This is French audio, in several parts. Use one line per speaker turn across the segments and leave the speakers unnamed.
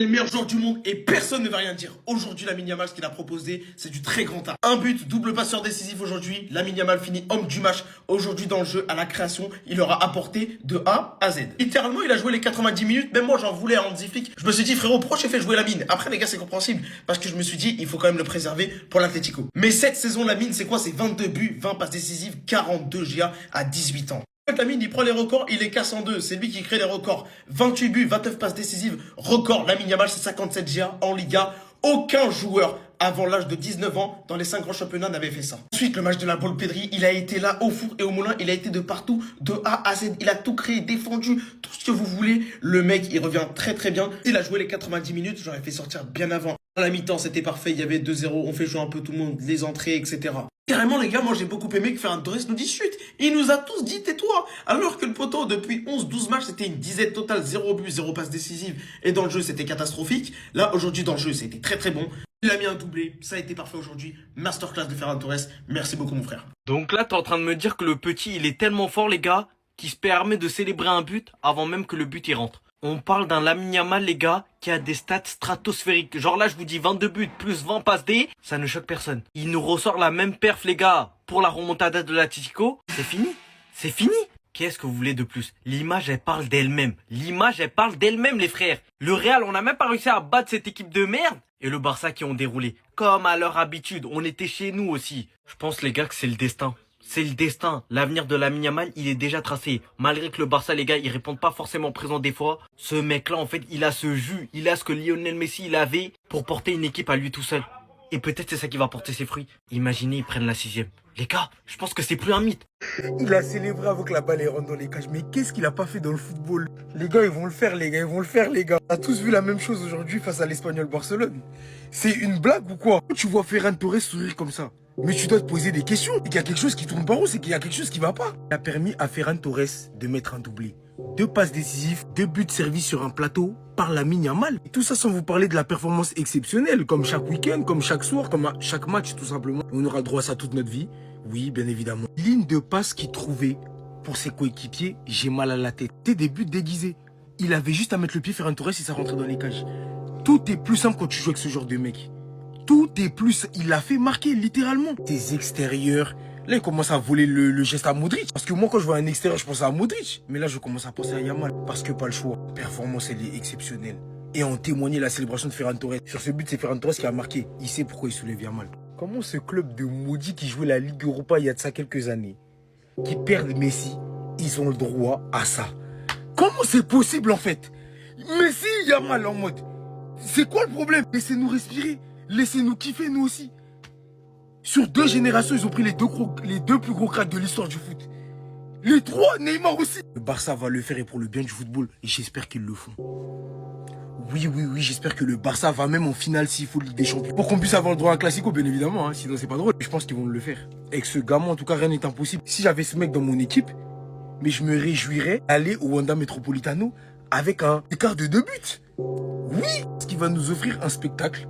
Le meilleur joueur du monde et personne ne va rien dire. Aujourd'hui, Lamine Yamal, ce qu'il a proposé, c'est du très grand art. Un but, double passeur décisif aujourd'hui. Lamine Yamal finit homme du match. Aujourd'hui, dans le jeu, à la création, il aura apporté de A à Z. Littéralement, il a joué les 90 minutes. Même moi, j'en voulais à Hansi Flick. Je me suis dit, frérot, pourquoi j'ai fait jouer Lamine? Après, les gars, c'est compréhensible. Parce que je me suis dit, il faut quand même le préserver pour l'Atlético. Mais cette saison, Lamine, c'est quoi? C'est 22 buts, 20 passes décisives, 42 GA à 18 ans. Lamine, il prend les records, il les casse en deux. C'est lui qui crée les records. 28 buts, 29 passes décisives, record. Lamine Yamal, c'est 57 GA en Liga. Aucun joueur avant l'âge de 19 ans dans les 5 grands championnats n'avait fait ça. Ensuite, le match de la Ball Pedri, il a été là au four et au moulin. Il a été de partout, de A à Z. Il a tout créé, défendu, tout ce que vous voulez. Le mec, il revient très très bien. Il a joué les 90 minutes, j'aurais fait sortir bien avant. À la mi-temps, c'était parfait. Il y avait 2-0. On fait jouer un peu tout le monde, les entrées, etc. Carrément, les gars, moi j'ai beaucoup aimé que Ferran Torres nous dise chut. Il nous a tous dit tais-toi. Alors que le poteau, depuis 11-12 matchs, c'était une dizaine totale, 0 but, 0 passe décisive. Et dans le jeu, c'était catastrophique. Là, aujourd'hui, dans le jeu, c'était très très bon. Il a mis un doublé. Ça a été parfait aujourd'hui. Masterclass de Ferran Torres. Merci beaucoup, mon frère.
Donc là, t'es en train de me dire que le petit, il est tellement fort, les gars, qu'il se permet de célébrer un but avant même que le but y rentre. On parle d'un Lamine Yamal, les gars, qui a des stats stratosphériques. Genre là, je vous dis 22 buts plus 20 passes D, ça ne choque personne. Il nous ressort la même perf, les gars, pour la remontada de l'Atlético. C'est fini. C'est fini. Qu'est-ce que vous voulez de plus? L'image, elle parle d'elle-même. L'image, elle parle d'elle-même, les frères. Le Real, on n'a même pas réussi à battre cette équipe de merde. Et le Barça qui ont déroulé. Comme à leur habitude, on était chez nous aussi. Je pense, les gars, que c'est le destin. C'est le destin. L'avenir de Lamine Yamal, il est déjà tracé. Malgré que le Barça, les gars, ils répondent pas forcément présent des fois. Ce mec-là, en fait, il a ce jus. Il a ce que Lionel Messi, il avait pour porter une équipe à lui tout seul. Et peut-être c'est ça qui va porter ses fruits. Imaginez, ils prennent la 6e. Les gars, je pense que c'est plus un mythe.
Il a célébré avant que la balle rentre dans les cages. Mais qu'est-ce qu'il a pas fait dans le football? Les gars, ils vont le faire, les gars. Ils vont le faire, les gars. On a tous vu la même chose aujourd'hui face à l'Espagnol Barcelone. C'est une blague ou quoi? Tu vois Ferran Torres sourire comme ça. Mais tu dois te poser des questions. Il y a quelque chose qui tourne pas rond, c'est qu'il y a quelque chose qui va pas. Il a permis à Ferran Torres de mettre un doublé. 2 passes décisives, 2 buts servis sur un plateau par Lamine Yamal. Et tout ça sans vous parler de la performance exceptionnelle, comme chaque week-end, comme chaque soir, comme à chaque match tout simplement. On aura droit à ça toute notre vie. Oui, bien évidemment. Ligne de passe qu'il trouvait pour ses coéquipiers, j'ai mal à la tête. C'était des buts déguisés. Il avait juste à mettre le pied, Ferran Torres et ça rentrait dans les cages. Tout est plus simple quand tu joues avec ce genre de mec. Tout est plus... Il l'a fait marquer, littéralement. Tes extérieurs... Là, il commence à voler le geste à Modric. Parce que moi, quand je vois un extérieur, je pense à Modric. Mais là, je commence à penser à Yamal. Parce que pas le choix. La performance, elle est exceptionnelle. Et en témoignait la célébration de Ferran Torres. Sur ce but, c'est Ferran Torres qui a marqué. Il sait pourquoi il soulève Yamal. Comment ce club de maudits qui jouait la Ligue Europa il y a de ça quelques années, qui perdent Messi, ils ont le droit à ça? Comment c'est possible, en fait? Messi, Yamal en mode... C'est quoi le problème? Laissez-nous respirer. Laissez-nous kiffer, nous aussi. Sur 2 générations, ils ont pris les deux plus gros cracks de l'histoire du foot. Les 3, Neymar aussi. Le Barça va le faire et pour le bien du football. Et j'espère qu'ils le font. Oui, j'espère que le Barça va même en finale s'il faut Ligue des Champions. Pour qu'on puisse avoir le droit à un classico, bien évidemment. Hein, sinon, c'est pas drôle. Je pense qu'ils vont le faire. Avec ce gamin, en tout cas, rien n'est impossible. Si j'avais ce mec dans mon équipe, mais je me réjouirais d'aller au Wanda Metropolitano avec un écart de 2 buts. Oui, ce qui va nous offrir un spectacle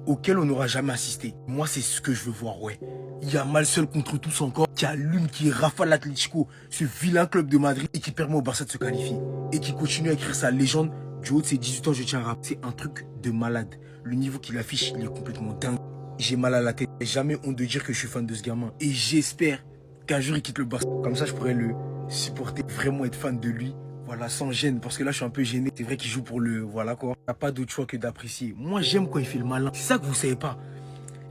auquel on n'aura jamais assisté. Moi, c'est ce que je veux voir, ouais. Yamal seul contre tous encore, qui allume, qui rafale l'Atlético, ce vilain club de Madrid, et qui permet au Barça de se qualifier. Et qui continue à écrire sa légende. Du haut de ses 18 ans, je tiens à rappeler. C'est un truc de malade. Le niveau qu'il affiche, il est complètement dingue. J'ai mal à la tête. J'ai jamais honte de dire que je suis fan de ce gamin. Et j'espère qu'un jour, il quitte le Barça. Comme ça, je pourrais le supporter, vraiment être fan de lui. Voilà, sans gêne, parce que là, je suis un peu gêné. C'est vrai qu'il joue pour le... Voilà, quoi. Il n'y a pas d'autre choix que d'apprécier. Moi, j'aime quand il fait le malin. C'est ça que vous savez pas.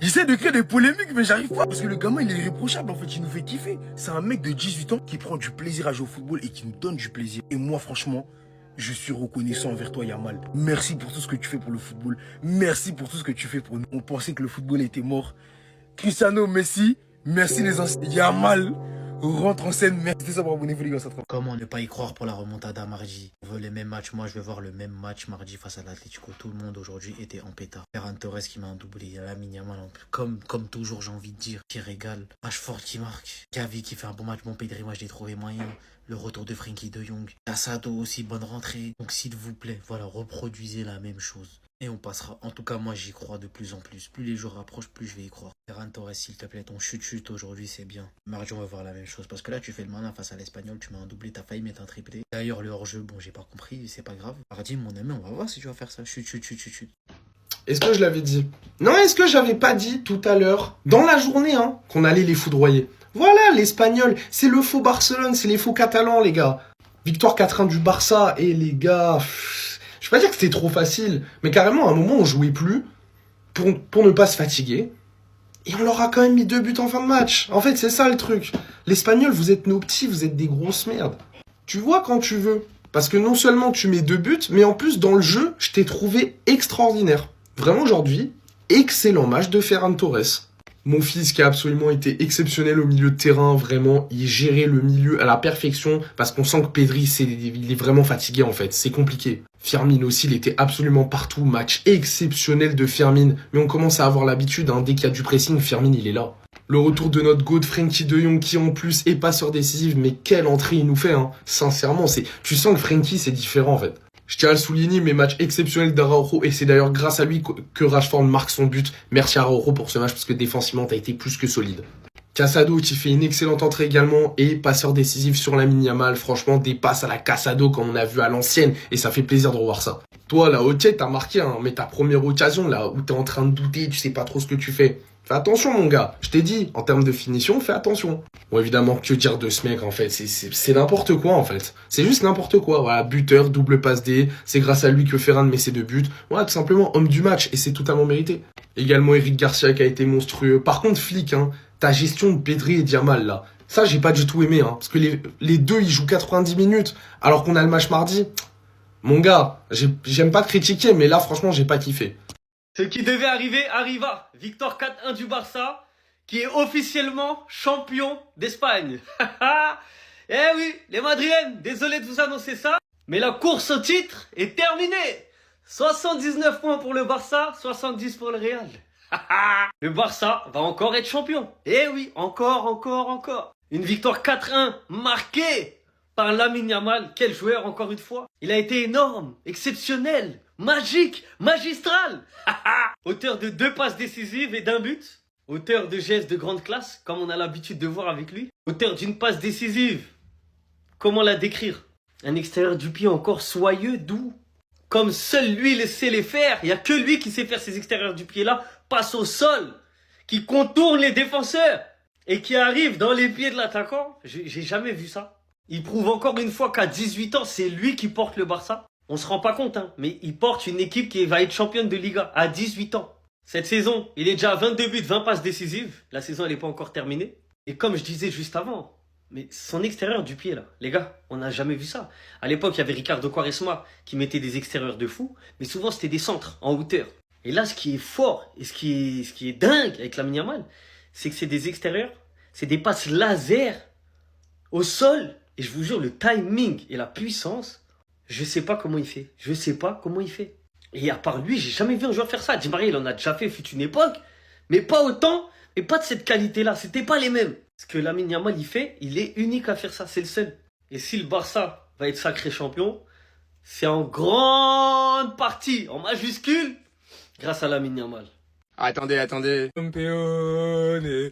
J'essaie de créer des polémiques, mais j'arrive pas. Parce que le gamin, il est irréprochable, en fait. Il nous fait kiffer. C'est un mec de 18 ans qui prend du plaisir à jouer au football et qui nous donne du plaisir. Et moi, franchement, je suis reconnaissant envers toi, Yamal. Merci pour tout ce que tu fais pour le football. Merci pour tout ce que tu fais pour nous. On pensait que le football était mort. Cristiano, Messi, merci les anciens. Yamal rentre en scène. Merci ça pour abonnez-vous, les gars.
Comment ne pas y croire pour la remontada mardi? On veut les mêmes matchs. Moi, je veux voir le même match mardi face à l'Atlético. Tout le monde aujourd'hui était en pétard. Ferran Torres qui m'a un doublé. Lamine Yamal, comme toujours, j'ai envie de dire, qui régale. Rashford qui marque. Gavi qui fait un bon match. Bon, Pedri, moi, je l'ai trouvé moyen. Le retour de Frenkie de Jong. Asado aussi, bonne rentrée. Donc, s'il vous plaît, voilà, reproduisez la même chose. Et on passera. En tout cas, moi, j'y crois de plus en plus. Plus les jours rapprochent, plus je vais y croire. Ferran Torres, s'il te plaît, ton chut-chut aujourd'hui, c'est bien. Mardi, on va voir la même chose. Parce que là, tu fais le malin face à l'Espagnol, tu mets un doublé, t'as failli mettre un triplé. D'ailleurs, le hors-jeu, bon, j'ai pas compris, c'est pas grave. Mardi, mon ami, on va voir si tu vas faire ça. Chut, chut, chut, chut, chut.
Est-ce que je l'avais dit? Non, est-ce que j'avais pas dit tout à l'heure, dans la journée, hein, qu'on allait les foudroyer? Voilà, l'Espagnol, c'est le faux Barcelone, c'est les faux Catalans, les gars. Victoire 4-1 du Barça, et les gars, je vais pas dire que c'était trop facile, mais carrément, à un moment, on jouait plus pour ne pas se fatiguer. Et on leur a quand même mis 2 buts en fin de match. En fait, c'est ça le truc. L'Espagnol, vous êtes nos petits, vous êtes des grosses merdes. Tu vois quand tu veux. Parce que non seulement tu mets 2 buts, mais en plus, dans le jeu, je t'ai trouvé extraordinaire. Vraiment, aujourd'hui, excellent match de Ferran Torres. Mon fils qui a absolument été exceptionnel au milieu de terrain, vraiment, il gérait le milieu à la perfection, parce qu'on sent que Pedri, il est vraiment fatigué en fait, c'est compliqué. Firmine aussi, il était absolument partout, match exceptionnel de Firmine, mais on commence à avoir l'habitude, hein, dès qu'il y a du pressing, Firmine il est là. Le retour de notre GOAT Frenkie de Jong qui en plus est passeur décisif, mais quelle entrée il nous fait, hein. Sincèrement, tu sens que Frenkie c'est différent en fait. Je tiens à le souligner, mes matchs exceptionnels d'Araujo, et c'est d'ailleurs grâce à lui que Rashford marque son but. Merci Araujo pour ce match, parce que défensivement, t'as été plus que solide. Casado qui fait une excellente entrée également, et passeur décisif sur Lamine Yamal. Franchement, des passes à la Casado comme on a vu à l'ancienne, et ça fait plaisir de revoir ça. Toi, là, ok, t'as marqué, hein, mais ta première occasion, là, où t'es en train de douter, tu sais pas trop ce que tu fais. Fais attention, mon gars. Je t'ai dit, en termes de finition, fais attention. Bon, évidemment, que dire de ce mec, en fait? C'est n'importe quoi, en fait. C'est juste n'importe quoi. Voilà, buteur, double passe D. C'est grâce à lui que Ferran met ses 2 buts. Voilà, tout simplement, homme du match. Et c'est totalement mérité. Également, Eric Garcia qui a été monstrueux. Par contre, Flick, hein, ta gestion de Pedri et Yamal, là. Ça, j'ai pas du tout aimé, hein. Parce que les deux, ils jouent 90 minutes. Alors qu'on a le match mardi. Mon gars, j'aime pas critiquer, mais là, franchement, j'ai pas kiffé.
Ce qui devait arriver arriva. Victoire 4-1 du Barça, qui est officiellement champion d'Espagne. Eh oui, les Madriennes, désolé de vous annoncer ça, mais la course au titre est terminée. 79 points pour le Barça, 70 pour le Real. Le Barça va encore être champion. Eh oui, encore. Une victoire 4-1 marquée par Lamine Yamal. Quel joueur, encore une fois. Il a été énorme, exceptionnel, magique, magistral. Auteur de 2 passes décisives et d'1 but. Auteur de gestes de grande classe, comme on a l'habitude de voir avec lui. Auteur d'une passe décisive. Comment la décrire? Un extérieur du pied encore soyeux, doux. Comme seul lui le sait les faire. Il n'y a que lui qui sait faire ces extérieurs du pied-là. Passe au sol. Qui contourne les défenseurs. Et qui arrive dans les pieds de l'attaquant. J'ai jamais vu ça. Il prouve encore une fois qu'à 18 ans, c'est lui qui porte le Barça. On se rend pas compte, hein, mais il porte une équipe qui va être championne de Liga à 18 ans. Cette saison, il est déjà à 22 buts, 20 passes décisives. La saison, elle n'est pas encore terminée. Et comme je disais juste avant, mais son extérieur du pied, là, les gars, on n'a jamais vu ça. À l'époque, il y avait Ricardo Quaresma qui mettait des extérieurs de fou, mais souvent, c'était des centres en hauteur. Et là, ce qui est fort et ce qui est dingue avec Lamine Yamal, c'est que c'est des extérieurs, c'est des passes laser au sol. Et je vous jure, le timing et la puissance, je sais pas comment il fait. Et à part lui, j'ai jamais vu un joueur faire ça. Di Maria, il en a déjà fait, fut une époque, mais pas autant, et pas de cette qualité-là. C'était pas les mêmes. Ce que Lamine Yamal, il fait, il est unique à faire ça, c'est le seul. Et si le Barça va être sacré champion, c'est en grande partie, en majuscule, grâce à Lamine Yamal.
Attendez. Campeone.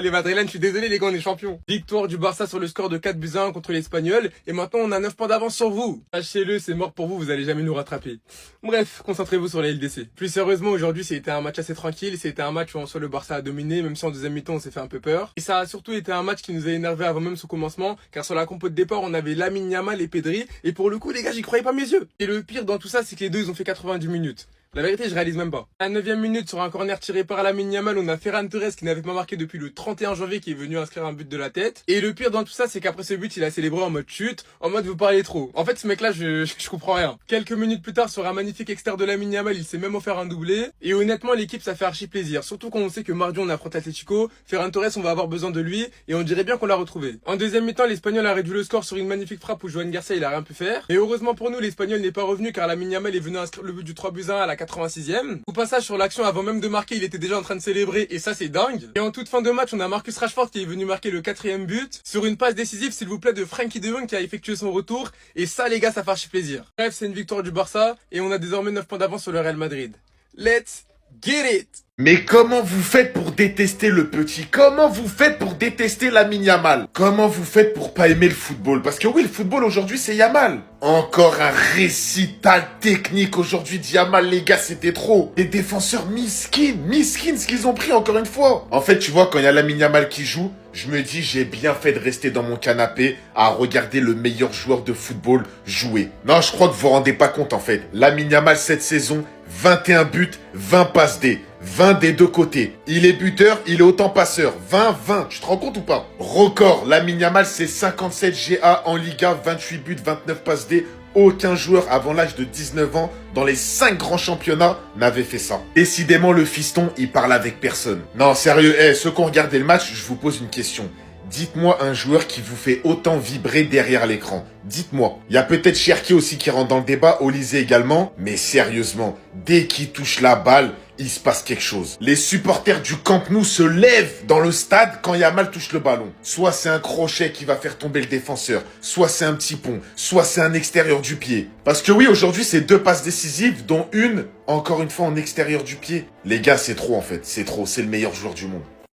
Les Madrilènes, je suis désolé les gars, on est champions. Victoire du Barça sur le score de 4-1 contre l'Espagnol. Et maintenant, on a 9 points d'avance sur vous. Lâchez-le, c'est mort pour vous, vous allez jamais nous rattraper. Bref, concentrez-vous sur la LDC. Plus sérieusement, aujourd'hui, c'était un match assez tranquille. C'était un match où en soi le Barça a dominé, même si en deuxième mi-temps, on s'est fait un peu peur. Et ça a surtout été un match qui nous a énervé avant même son commencement. Car sur la compo de départ, on avait Lamine Yamal et Pedri. Et pour le coup, les gars, j'y croyais pas mes yeux. Et le pire dans tout ça, c'est que les deux, ils ont fait 90 minutes. La vérité, je réalise même pas. À la 9e minute, sur un corner tiré par Lamine Yamal, on a Ferran Torres qui n'avait pas marqué depuis le 31 janvier qui est venu inscrire un but de la tête. Et le pire dans tout ça, c'est qu'après ce but, il a célébré en mode chute, en mode vous parlez trop. En fait, ce mec-là, je comprends rien. Quelques minutes plus tard, sur un magnifique extérieur de Lamine Yamal, il s'est même offert un doublé. Et honnêtement, l'équipe, ça fait archi plaisir. Surtout quand on sait que mardi, on affronte Atlético. Ferran Torres, on va avoir besoin de lui. Et on dirait bien qu'on l'a retrouvé. En deuxième mi-temps, l'Espagnol a réduit le score sur une magnifique frappe où Joan Garcia, il a rien pu faire. Et heureusement pour nous, l'Espagnol n'est pas revenu car Lamine Yamal est venu inscrire le but du 3-1 à la 86e. Au passage sur l'action, avant même de marquer, il était déjà en train de célébrer et ça c'est dingue. Et en toute fin de match, on a Marcus Rashford qui est venu marquer le 4e but sur une passe décisive, s'il vous plaît, de Frenkie de Jong qui a effectué son retour. Et ça les gars, ça fait archi plaisir. Bref, c'est une victoire du Barça et on a désormais 9 points d'avance sur le Real Madrid. Let's get it!
Mais comment vous faites pour détester le petit? Comment vous faites pour détester Lamine Yamal? Comment vous faites pour pas aimer le football? Parce que oui, le football aujourd'hui, c'est Yamal. Encore un récital technique aujourd'hui de Yamal, les gars, c'était trop. Des défenseurs miskins ce qu'ils ont pris encore une fois. En fait, tu vois, quand il y a Lamine Yamal qui joue, je me dis, j'ai bien fait de rester dans mon canapé à regarder le meilleur joueur de football jouer. Non, je crois que vous vous rendez pas compte, en fait. Lamine Yamal, cette saison, 21 buts, 20 passes D. 20 des deux côtés. Il est buteur, il est autant passeur. 20-20, tu te rends compte ou pas? Record, Lamine Yamal, c'est 57 GA en Liga, 28 buts, 29 passes D. Aucun joueur avant l'âge de 19 ans dans les 5 grands championnats n'avait fait ça. Décidément, le fiston, il parle avec personne. Non, sérieux, ceux qui ont regardé le match, je vous pose une question. Dites-moi un joueur qui vous fait autant vibrer derrière l'écran. Dites-moi. Il y a peut-être Cherki aussi qui rentre dans le débat, Olysée également. Mais sérieusement, dès qu'il touche la balle, il se passe quelque chose. Les supporters du Camp Nou se lèvent dans le stade quand Yamal touche le ballon. Soit c'est un crochet qui va faire tomber le défenseur, soit c'est un petit pont, soit c'est un extérieur du pied. Parce que oui, aujourd'hui, c'est 2 passes décisives, dont une, encore une fois, en extérieur du pied. Les gars, c'est trop en fait, c'est trop, c'est le meilleur joueur du monde.